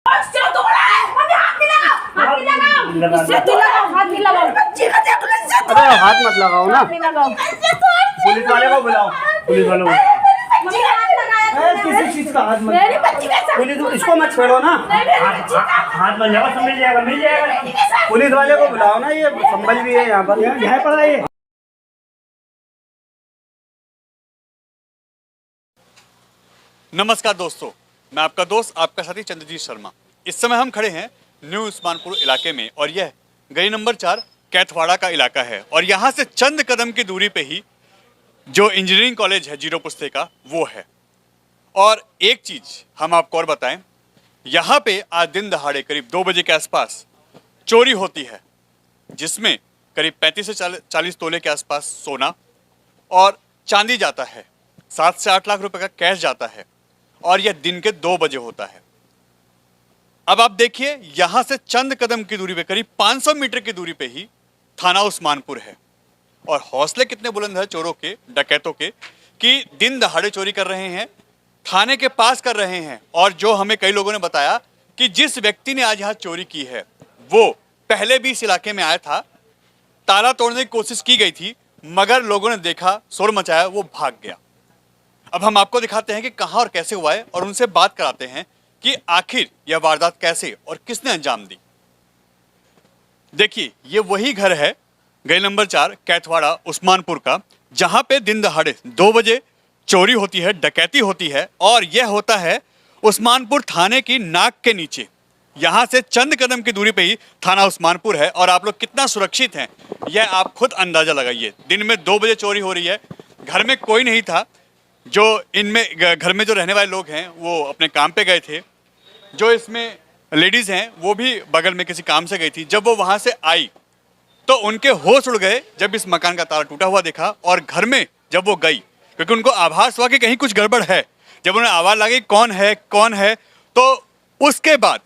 अरे हाथ मत लगाओ ना। पुलिस वाले को बुलाओ, पुलिस वालों को। किसी चीज का हाथ मत, पुलिस इसको मत छेड़ो ना। हाथ मत लगाओ, मिल जाएगा मिल जाएगा। पुलिस वाले को बुलाओ ना, ये संभल भी है यहाँ पर, यहाँ पड़ा है। नमस्कार दोस्तों, मैं आपका दोस्त आपका साथी चंद्रजीत शर्मा। इस समय हम खड़े हैं न्यू उस्मानपुर इलाके में और यह गली नंबर 4 कैथवाड़ा का इलाका है और यहाँ से चंद कदम की दूरी पे ही जो इंजीनियरिंग कॉलेज है जीरो पुस्ते का वो है। और एक चीज हम आपको और बताएं, यहाँ पे आज दिन दहाड़े करीब 2 बजे के आसपास चोरी होती है, जिसमें करीब 35 से 40 तोले के आसपास सोना और चांदी जाता है, 7 से 8 लाख रुपए का कैश जाता है और यह दिन के 2 बजे होता है। अब आप देखिए, यहां से चंद कदम की दूरी पे, करीब 500 मीटर की दूरी पे ही थाना उस्मानपुर है। और हौसले कितने बुलंद है चोरों के, डकैतों के, कि दिन दहाड़े चोरी कर रहे हैं, थाने के पास कर रहे हैं। और जो हमें कई लोगों ने बताया कि जिस व्यक्ति ने आज यहां चोरी की है वो पहले भी इस इलाके में आया था, ताला तोड़ने की कोशिश की गई थी, मगर लोगों ने देखा, शोर मचाया, वो भाग गया। अब हम आपको दिखाते हैं कि कहां और कैसे हुआ है और उनसे बात कराते हैं कि आखिर यह वारदात कैसे और किसने अंजाम दी। देखिए, ये वही घर है गली नंबर 4 कैथवाड़ा उस्मानपुर का, जहां पे दिन दहाड़े 2 बजे चोरी होती है, डकैती होती है और यह होता है उस्मानपुर थाने की नाक के नीचे। यहां से चंद कदम की दूरी पे ही थाना उस्मानपुर है और आप लोग कितना सुरक्षित हैं यह आप खुद अंदाजा लगाइए। दिन में 2 बजे चोरी हो रही है, घर में कोई नहीं था, जो इनमें घर में जो रहने वाले लोग हैं वो अपने काम पे गए थे, जो इसमें लेडीज हैं वो भी बगल में किसी काम से गई थी। जब वो वहां से आई तो उनके होश उड़ गए जब इस मकान का ताला टूटा हुआ देखा और घर में जब वो गई, क्योंकि उनको आभास हुआ कि कहीं कुछ गड़बड़ है। जब उन्हें आवाज लगी कौन है, तो उसके बाद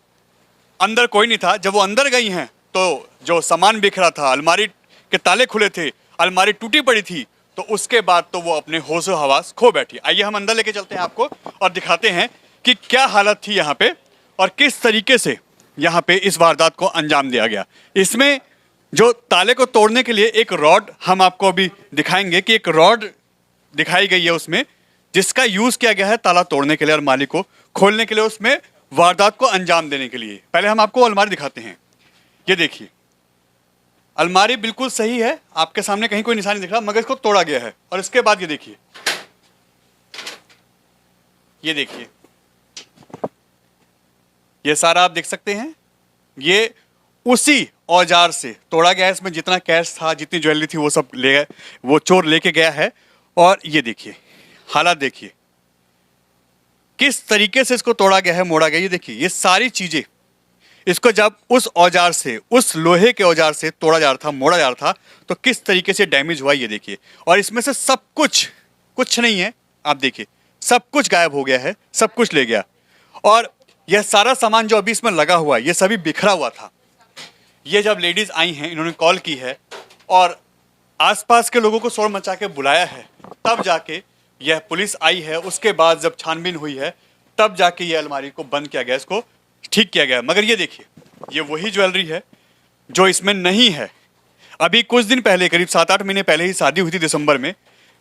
अंदर कोई नहीं था। जब वो अंदर गई हैं तो जो सामान बिखरा था, अलमारी के ताले खुले थे, अलमारी टूटी पड़ी थी, तो उसके बाद तो वो अपने होशो हवास खो बैठी। आइए हम अंदर लेके चलते हैं आपको और दिखाते हैं कि क्या हालत थी यहाँ पे और किस तरीके से यहाँ पे इस वारदात को अंजाम दिया गया। इसमें जो ताले को तोड़ने के लिए एक रॉड हम आपको अभी दिखाएंगे कि एक रॉड दिखाई गई है उसमें, जिसका यूज किया गया है ताला तोड़ने के लिए और मालिक को खोलने के लिए, उसमें वारदात को अंजाम देने के लिए। पहले हम आपको अलमारी दिखाते हैं। ये देखिए, अलमारी बिल्कुल सही है, आपके सामने कहीं कोई निशान नहीं दिख रहा, मगर इसको तोड़ा गया है। और इसके बाद ये देखिए, ये सारा आप देख सकते हैं, ये उसी औजार से तोड़ा गया है। इसमें जितना कैश था, जितनी ज्वेलरी थी, वो सब ले गए, वो चोर लेके गया है। और ये देखिए हालात, देखिए किस तरीके से इसको तोड़ा गया है, मोड़ा गया। ये देखिए, ये सारी चीजें इसको जब उस औजार से, उस लोहे के औजार से तोड़ा जा रहा था, मोड़ा जा रहा था, तो किस तरीके से डैमेज हुआ ये देखिए। और इसमें से सब कुछ नहीं है, आप देखिए सब कुछ गायब हो गया है, सब कुछ ले गया। और यह सारा सामान जो अभी इसमें लगा हुआ है, ये सभी बिखरा हुआ था। ये जब लेडीज आई हैं, इन्होंने कॉल की है और आसपास के लोगों को शोर मचा के बुलाया है, तब जाके यह पुलिस आई है। उसके बाद जब छानबीन हुई है, तब जाके ये अलमारी को बंद किया गया, इसको ठीक किया गया। मगर ये देखिए, ये वही ज्वेलरी है जो इसमें नहीं है। अभी कुछ दिन पहले, करीब 7-8 महीने पहले ही शादी हुई थी दिसंबर में।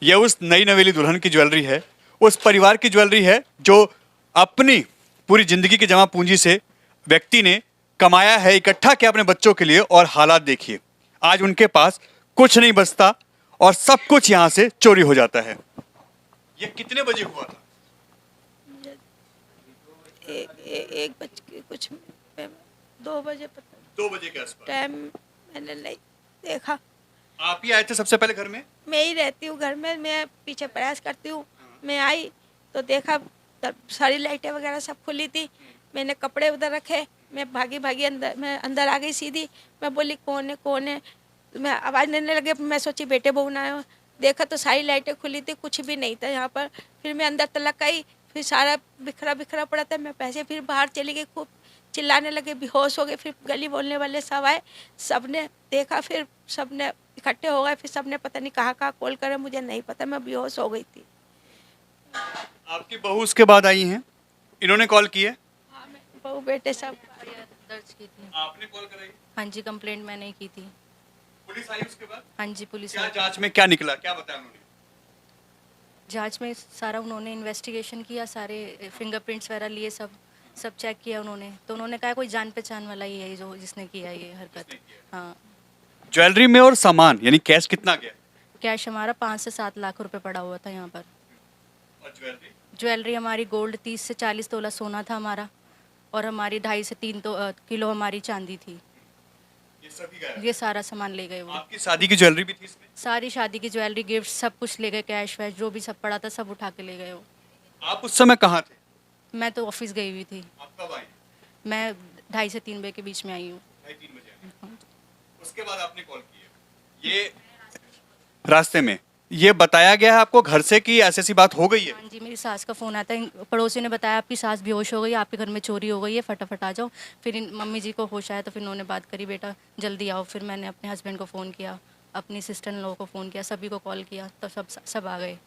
यह उस नई नवेली दुल्हन की ज्वेलरी है, उस परिवार की ज्वेलरी है जो अपनी पूरी जिंदगी की जमा पूंजी से व्यक्ति ने कमाया है, इकट्ठा किया अपने बच्चों के लिए। और हालात देखिए, आज उनके पास कुछ नहीं बचता और सब कुछ यहाँ से चोरी हो जाता है। ये कितने बजे हुआ था? 1 बज के कुछ, 2 बजे, 2 बजे के आसपास। टाइम मैंने नहीं देखा। आप ही आए थे सबसे पहले घर में? मैं ही रहती हूँ घर में, मैं पीछे प्रयास करती हूँ। मैं आई तो देखा सारी लाइटें वगैरह सब खुली थी। मैंने कपड़े उधर रखे, मैं भागी अंदर, मैं अंदर आ गई सीधी। मैं बोली कौन है, मैं आवाज़ देने लगे। मैं सोची बेटे बहू ना आए। देखा तो सारी लाइटें खुली थी, कुछ भी नहीं था यहाँ पर। फिर मैं अंदर तलक आई, फिर सारा बिखरा पड़ा था। मैं पैसे फिर बाहर चली गई, खूब चिल्लाने लगे, बेहोश हो गए। फिर गली बोलने वाले सब आए, सबने देखा, फिर सबने इकट्ठे हो गए। फिर सबने पता नहीं कहाँ कॉल करे, मुझे नहीं पता, मैं बेहोश हो गई थी। आपकी बहू उसके बाद आई हैं, इन्होंने कॉल की है? हाँ, मैं बहू बेटे सब। दर्ज की थी। आपने कॉल कराई? हाँ जी, कंप्लेंट मैंने ही की थी। पुलिस आई उसके बाद? हाँ जी, पुलिस क्या आई। जांच में क्या निकला, क्या बताया उन्होंने? जांच में सारा उन्होंने इन्वेस्टिगेशन किया, सारे फिंगरप्रिंट्स वगैरह लिए, सब चेक किया उन्होंने। तो उन्होंने कहा कोई जान पहचान वाला ही है जो जिसने किया ये हरकत। हाँ। ज्वेलरी में और सामान यानी कैश कितना गया? कैश हमारा 5 से 7 लाख रुपए पड़ा हुआ था यहाँ पर। और ज्वेलरी? ज्वेलरी हमारी गोल्ड 30 से 40 तोला सोना था हमारा, और हमारी 2.5 से 3 किलो हमारी चांदी थी। ये सभी गया? ये सारा सामान ले गए वो। आपकी शादी की ज्वेलरी भी थी इसमें? सारी शादी की ज्वेलरी, गिफ्ट सब कुछ ले गए, कैश वैश जो भी सब पड़ा था सब उठा के ले गए वो। आप उस समय कहाँ थे? मैं तो ऑफिस गई हुई थी। आप कब आई? मैं 2:30 से 3 बजे के बीच में आई हूँ। 2:30-3 बजे आई। उसके बाद आपने कॉल किया। ये रास्ते में ये बताया गया है आपको घर से कि ऐसी बात हो गई है? हाँ जी, मेरी सास का फ़ोन आता है, पड़ोसी ने बताया आपकी सास बेहोश हो गई, आपके घर में चोरी हो गई है, फटाफट आ जाओ। फिर मम्मी जी को होश आया तो फिर उन्होंने बात करी, बेटा जल्दी आओ। फिर मैंने अपने हस्बैंड को फ़ोन किया, अपनी सिस्टर इन लोगों को फ़ोन किया, सभी को कॉल किया, तो सब आ गए।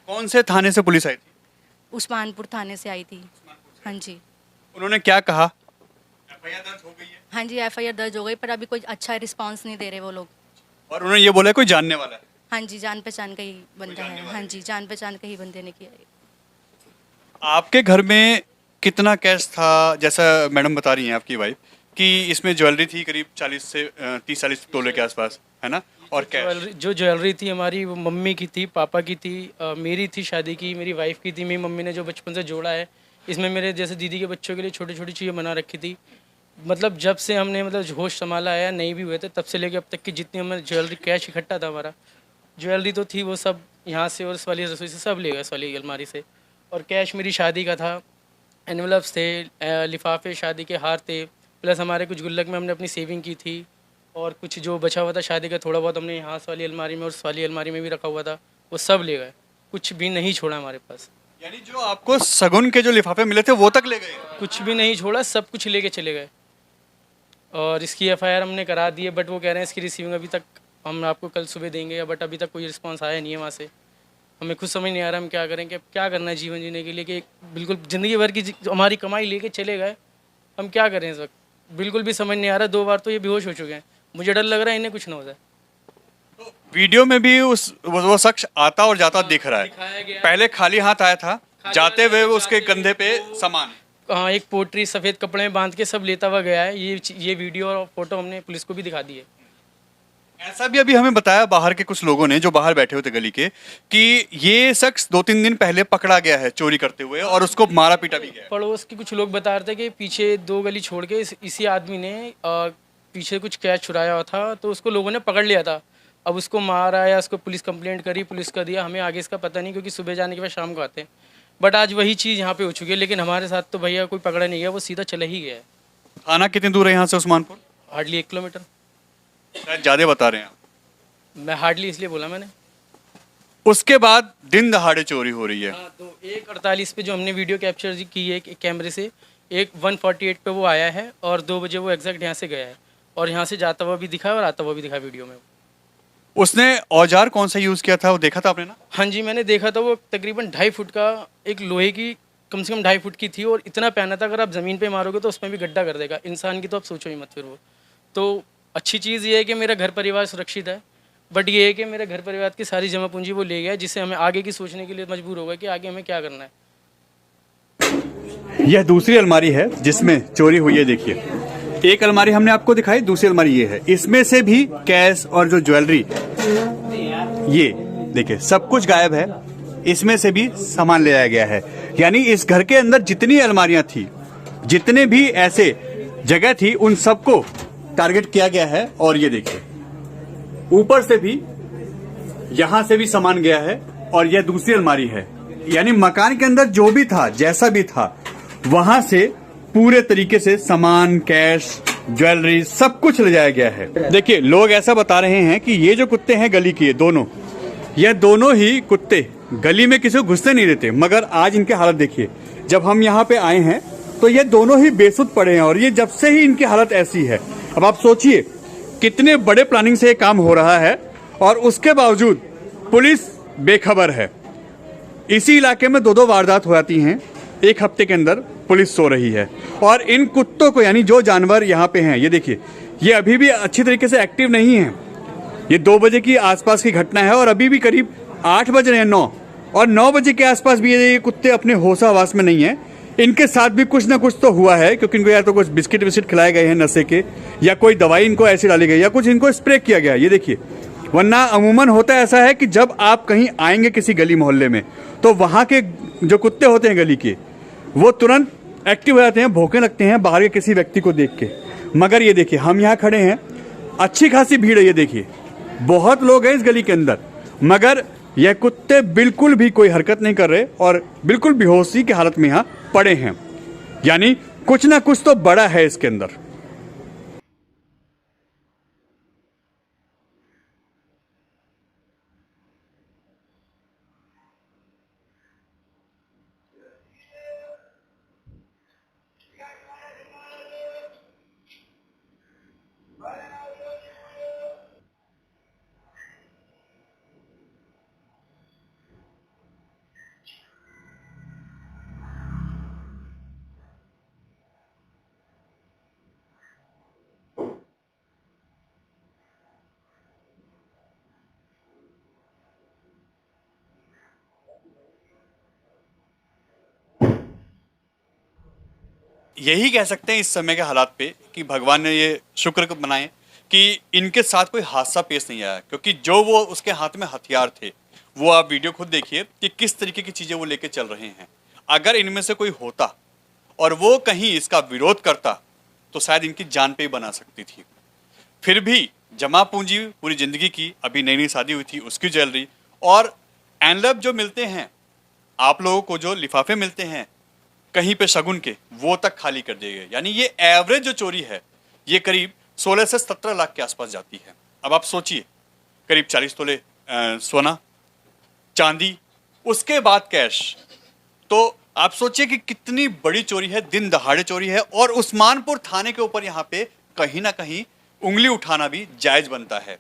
कौन से थाने से पुलिस आई थी? उस्मानपुर थाने से आई थी। हाँ जी। उन्होंने क्या कहा? एफआईआर दर्ज हो गई है? हाँ जी, एफआईआर दर्ज हो गई, पर अभी कोई अच्छा रिस्पॉन्स नहीं दे रहे वो लोग। और उन्होंने ये बोला कोई जानने वाला है? हाँ जी, जान पहचान का ही बंदा है। हाँ जी, जान पहचान का ही बंदे ने किया है। आपके घर में कितना कैश था? जैसा मैडम बता रही हैं आपकी वाइफ कि इसमें ज्वेलरी थी करीब 40 से 30-40 तोले के आसपास, है ना? और कैश जो ज्वेलरी थी हमारी वो मम्मी की थी, पापा की थी, मेरी थी शादी की, मेरी वाइफ की थी, मेरी मम्मी ने जो बचपन से जोड़ा है। इसमें मेरे जैसे दीदी के बच्चों के लिए छोटी छोटी चीज़ें बना रखी थी। मतलब जब से हमने होश संभाला है, नहीं भी हुए थे, तब से लेके अब तक की जितनी हमें ज्वेलरी कैश इकट्ठा था हमारा, ज्वेलरी तो थी वो सब यहाँ से और इस वाली रसोई से सब ले गए, इस वाली अलमारी से। और कैश मेरी शादी का था, एनवलप्स थे, लिफाफे शादी के हार थे, प्लस हमारे कुछ गुल्लक में हमने अपनी सेविंग की थी, और कुछ जो बचा हुआ था शादी का थोड़ा बहुत हमने यहाँ इस वाली अलमारी में और उस वाली अलमारी में भी रखा हुआ था, वो सब ले गए, कुछ भी नहीं छोड़ा हमारे पास। यानी जो आपको सगुन के जो लिफाफे मिले थे वो तक ले गए? कुछ भी नहीं छोड़ा, सब कुछ लेके चले गए। और इसकी एफआईआर हमने करा दी है, बट वो कह रहे हैं इसकी रिसीविंग अभी तक हम आपको कल सुबह देंगे, बट अभी तक कोई रिस्पांस आया नहीं है वहाँ से। हमें खुद समझ नहीं आ रहा हम क्या करें, कि क्या करना है जीवन जीने के लिए, कि बिल्कुल ज़िंदगी भर की हमारी कमाई लेके चले गए, हम क्या करें इस वक्त, बिल्कुल भी समझ नहीं आ रहा। 2 बार तो ये बेहोश हो चुके हैं, मुझे डर लग रहा है इन्हें कुछ ना हो जाए। तो वीडियो में भी वो शख्स आता और जाता दिख रहा है। पहले खाली हाथ आया था, जाते हुए उसके कंधे पे सामान, हाँ, एक पोटरी सफ़ेद कपड़े में बांध के सब लेता हुआ गया है। ये वीडियो और फोटो हमने पुलिस को भी दिखा दी है। ऐसा भी अभी हमें बताया बाहर के कुछ लोगों ने जो बाहर बैठे हुए थे गली के, कि ये शख्स 2-3 दिन पहले पकड़ा गया है चोरी करते हुए और उसको मारा पीटा भी गया है। पड़ोस के कुछ लोग बता रहे थे कि पीछे 2 गली छोड़ के इसी आदमी ने पीछे कुछ कैश चुराया हुआ था, तो उसको लोगों ने पकड़ लिया था। अब उसको मारा या उसको पुलिस कंप्लेंट करी, पुलिस का दिया, हमें आगे इसका पता नहीं, क्योंकि सुबह जाने के बाद शाम को आते हैं। बट आज वही चीज़ यहाँ पे हो चुकी है, लेकिन हमारे साथ तो भैया कोई पकड़ा नहीं गया, वो सीधा चला ही गया है। थाना कितनी दूर है यहाँ से उस्मानपुर? Hardly 1 kilometre. शायद ज़्यादा बता रहे हैं आप। मैं हार्डली इसलिए बोला मैंने। उसके बाद दिन दहाड़े चोरी हो रही है। हाँ, तो 1:48 पे जो हमने वीडियो कैप्चर की है एक कैमरे से, 1:48 पे वो आया है और 2 बजे वो एग्जैक्ट यहाँ से गया है, और यहाँ से जाता हुआ भी दिखा और आता हुआ भी दिखा वीडियो में। उसने औजार कौन सा यूज़ किया था वो देखा था आपने ना? हाँ जी, मैंने देखा था। वो तकरीबन 2.5 फुट का एक लोहे की, कम से कम 2.5 फुट की थी, और इतना पहना था अगर आप ज़मीन पे मारोगे तो उसमें भी गड्ढा कर देगा। इंसान की तो आप सोचो ही मत फिर वो। तो अच्छी चीज़ ये है कि मेरा घर परिवार सुरक्षित है, बट ये है कि मेरे घर परिवार की सारी जमा पूंजी वो ले गया, जिससे हमें आगे की सोचने के लिए मजबूर हो गए कि आगे हमें क्या करना है। यह दूसरी अलमारी है जिसमें चोरी हुई है। देखिए, एक अलमारी हमने आपको दिखाई, दूसरी अलमारी ये है। इसमें से भी कैश और जो ज्वेलरी, ये देखिए सब कुछ गायब है। इसमें से भी सामान ले जाया गया है। यानी इस घर के अंदर जितनी अलमारियां थी, जितने भी ऐसे जगह थी, उन सबको टारगेट किया गया है। और ये देखिए ऊपर से भी, यहां से भी सामान गया है, और यह दूसरी अलमारी है। यानी मकान के अंदर जो भी था, जैसा भी था, वहां से पूरे तरीके से सामान, कैश, ज्वेलरी सब कुछ ले जाया गया है। देखिए लोग ऐसा बता रहे हैं कि ये जो कुत्ते हैं गली के, ये दोनों ही कुत्ते गली में किसी को घुसने नहीं देते, मगर आज इनकी हालत देखिए। जब हम यहाँ पे आए हैं तो ये दोनों ही बेसुध पड़े हैं, और ये जब से ही इनकी हालत ऐसी है। अब आप सोचिए कितने बड़े प्लानिंग से ये काम हो रहा है, और उसके बावजूद पुलिस बेखबर है। इसी इलाके में 2-2 वारदात हो जाती हैं एक हफ्ते के अंदर, पुलिस सो रही है। और इन कुत्तों को, यानी जो जानवर यहाँ पे हैं, ये देखिए, ये अभी भी अच्छी तरीके से एक्टिव नहीं है। ये 2 बजे की आसपास की घटना है और अभी भी करीब 8 बज रहे हैं, 9 और 9 बजे के आसपास भी ये कुत्ते अपने होशावास में नहीं है। इनके साथ भी कुछ ना कुछ तो हुआ है, क्योंकि इनको या तो कुछ बिस्किट विस्किट खिलाए गए हैं नशे के, या कोई दवाई इनको ऐसी डाली गई, या कुछ इनको स्प्रे किया गया है। ये देखिए, वरना अमूमन होता ऐसा है कि जब आप कहीं आएंगे किसी गली मोहल्ले में, तो वहाँ के जो कुत्ते होते हैं गली के, वो तुरंत एक्टिव हो जाते हैं, भौंकने लगते हैं बाहर के किसी व्यक्ति को देख के। मगर ये देखिए, हम यहाँ खड़े हैं, अच्छी खासी भीड़ है, ये देखिए बहुत लोग हैं इस गली के अंदर, मगर यह कुत्ते बिल्कुल भी कोई हरकत नहीं कर रहे और बिल्कुल बेहोशी की हालत में यहाँ पड़े हैं। यानी कुछ ना कुछ तो बड़ा है इसके अंदर। यही कह सकते हैं इस समय के हालात पे कि भगवान ने ये शुक्र मनाए कि इनके साथ कोई हादसा पेश नहीं आया, क्योंकि जो वो उसके हाथ में हथियार थे, वो आप वीडियो खुद देखिए कि किस तरीके की चीज़ें वो लेके चल रहे हैं। अगर इनमें से कोई होता और वो कहीं इसका विरोध करता तो शायद इनकी जान पे ही बना सकती थी। फिर भी जमा पूंजी पूरी ज़िंदगी की, अभी नई नई शादी हुई थी उसकी ज्वेलरी, और एनवलप जो मिलते हैं आप लोगों को, जो लिफाफे मिलते हैं कहीं पे शगुन के, वो तक खाली कर दिए गए। यानी ये एवरेज जो चोरी है ये करीब 16 से 17 लाख के आसपास जाती है। अब आप सोचिए, करीब 40 तोले सोना, चांदी, उसके बाद कैश, तो आप सोचिए कि कितनी बड़ी चोरी है, दिन दहाड़े चोरी है। और उस्मानपुर थाने के ऊपर यहाँ पे कहीं ना कहीं उंगली उठाना भी जायज बनता है,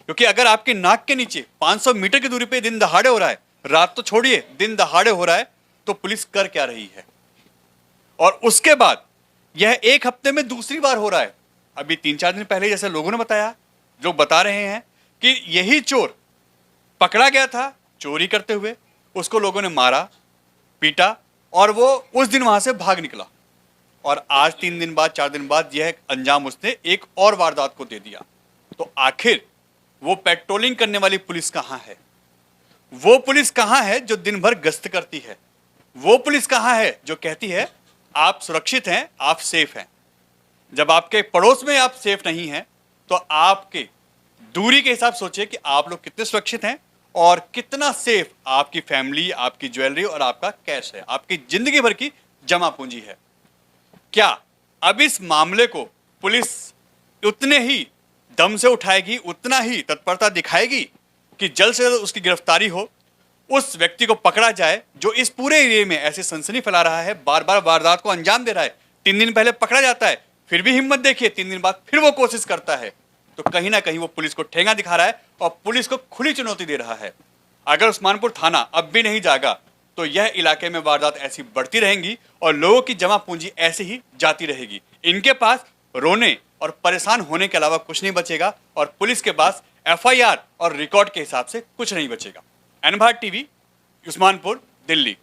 क्योंकि अगर आपके नाक के नीचे 500 मीटर की दूरी पे दिन दहाड़े हो रहा है, रात तो छोड़िए दिन दहाड़े हो रहा है, तो पुलिस कर क्या रही है। और उसके बाद यह 1 हफ्ते में दूसरी बार हो रहा है। अभी 3-4 दिन पहले जैसे लोगों ने बताया, लोग बता रहे हैं कि यही चोर पकड़ा गया था चोरी करते हुए, उसको लोगों ने मारा, पीटा और वो उस दिन वहां से भाग निकला। और आज 3 दिन बाद, 4 दिन बाद यह अंजाम उसने एक और वारदात को दे दिया। तो आखिर वो पेट्रोलिंग करने वाली पुलिस कहां है? वो पुलिस कहां है जो दिन भर गश्त करती है? वो पुलिस कहां है जो कहती है आप सुरक्षित हैं, आप सेफ हैं? जब आपके पड़ोस में आप सेफ नहीं हैं, तो आपके दूरी के हिसाब सोचिए कि आप लोग कितने सुरक्षित हैं और कितना सेफ आपकी फैमिली, आपकी ज्वेलरी और आपका कैश है, आपकी जिंदगी भर की जमा पूंजी है। क्या अब इस मामले को पुलिस उतने ही दम से उठाएगी, उतना ही तत्परता दिखाएगी कि जल्द से जल्द उसकी गिरफ्तारी हो, उस व्यक्ति को पकड़ा जाए जो इस पूरे एरिया में ऐसी सनसनी फैला रहा है, बार बार वारदात को अंजाम दे रहा है। 3 दिन पहले पकड़ा जाता है, फिर भी हिम्मत देखिए, 3 दिन बाद फिर वो कोशिश करता है। तो कहीं ना कहीं वो पुलिस को ठेंगा दिखा रहा है और पुलिस को खुली चुनौती दे रहा है। अगर उस्मानपुर थाना अब भी नहीं जागा तो यह इलाके में वारदात ऐसी बढ़ती रहेंगी और लोगों की जमा पूंजी ऐसे ही जाती रहेगी। इनके पास रोने और परेशान होने के अलावा कुछ नहीं बचेगा और पुलिस के पास FIR और रिकॉर्ड के हिसाब से कुछ नहीं बचेगा। एन भारत टीवी, उस्मानपुर, दिल्ली।